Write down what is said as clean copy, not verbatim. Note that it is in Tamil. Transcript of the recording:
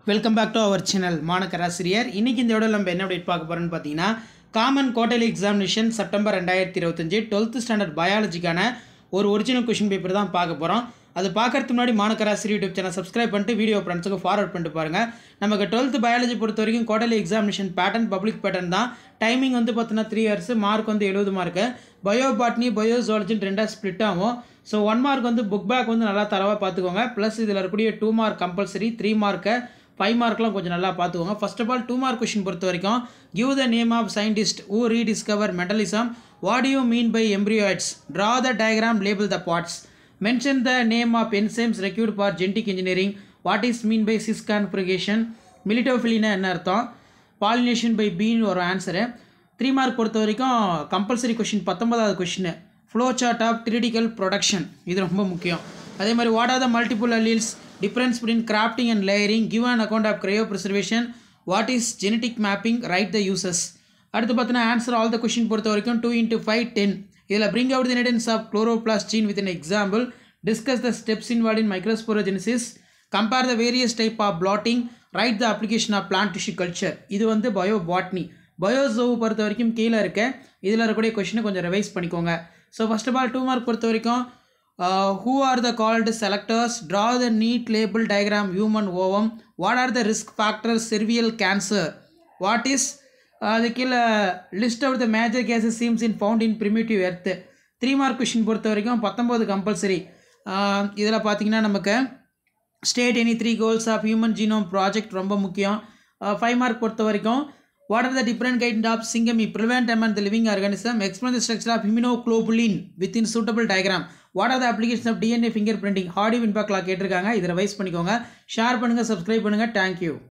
Welcome back to our channel மாணக்கராசிரியர். இன்றைக்கி இந்த வீடியோவில் நம்ம என்ன அப்டேட் பார்க்க போகிறோன்னு பார்த்தீங்கன்னா, common quarterly examination September 2025 12th standard பயாலஜிக்கான ஒரு ஒரிஜினல் கொஷின் பேப்பர் தான் பார்க்க போகிறோம். அது பார்க்கறதுக்கு முன்னாடி மாணக்கராசிரியர் யூடியூப் சேனல் சப்ஸ்கிரைப் பண்ணிட்டு வீடியோ ஃப்ரெண்ட்ஸுக்கு ஃபார்வர்ட் பண்ணிட்டு பாருங்கள். நமக்கு 12th பயாலஜி பொறுத்த வரைக்கும் quarterly examination pattern public pattern தான். டைமிங் வந்து பார்த்தீங்கன்னா 3 hours, மார்க் வந்து 70 மார்க்கு. பயோ பாட்னி பயோ ஜுவாலஜின்னு ரெண்டாக ஸ்ப்ளிட் ஆகும். ஸோ 1 மார்க் வந்து புக் பேக் வந்து நல்லா தரவாக பார்த்துக்கோங்க. ப்ளஸ் இதில் இருக்கக்கூடிய 2 மார்க் கம்பல்சரி, 3 மார்க்கு 5 மார்க்லாம் கொஞ்சம் நல்லா பார்த்துக்கோங்க. First of all 2 mark question பொறுத்த வரைக்கும், give the name of scientist who rediscover Mendelism, what you mean by embryoids, draw the diagram, label the parts, mention the name of enzymes required for genetic engineering, what is mean by cis configuration, மிலிட்டோஃபிலினா என்ன அர்த்தம், பாலினேஷன் பை பீன்னு ஒரு ஆன்சரு. 3 மார்க் பொறுத்த வரைக்கும் கம்பல்சரி கொஷின் 19வது question, flow chart of theoretical production, இது ரொம்ப முக்கியம். அதே மாதிரி what are the multiple alleles, difference between crafting and layering, give an account of cryopreservation, what is genetic mapping, write the uses. அடுத்து பார்த்தீங்கன்னா ஆன்சர் ஆல் த கொஷின் பொறுத்த வரைக்கும் 2 × 5 10. இதில் bring out the inheritance of chloroplast gene with an example, discuss the steps involved in microsporogenesis, compare the various type of blotting, write the application of plant tissue culture. இது வந்து பயோ பாட்னி. பயோசோவு பொறுத்த வரைக்கும் கீழே இருக்க இதில் இருக்கக்கூடிய கொஷினை கொஞ்சம் ரிவைஸ் பண்ணிக்கோங்க. So first of all 2 mark பொறுத்த வரைக்கும், who are the called selectors, draw the neat label diagram human ovum, what are the risk factors cervical cancer, what is the kill list of the major gases seems in found in primitive earth. 3 mark question பொறுத்த வரைக்கும் 19 கம்பல்சரி. இதில் பார்த்தீங்கன்னா நமக்கு state any 3 goals of human genome project ரொம்ப முக்கியம். 5 மார்க் பொறுத்த வரைக்கும், what are the different kind of syngamy prevalent among the living organism, explain the structure of immunoglobulin within suitable diagram, what are the applications of DNA fingerprinting, Hardy Weinberg கிளாக் கேட்டிருக்காங்க. இதை ரிவைஸ் பண்ணிக்கோங்க. ஷேர் பண்ணுங்கள், சப்ஸ்கிரைப் பண்ணுங்கள். தேங்க்யூ.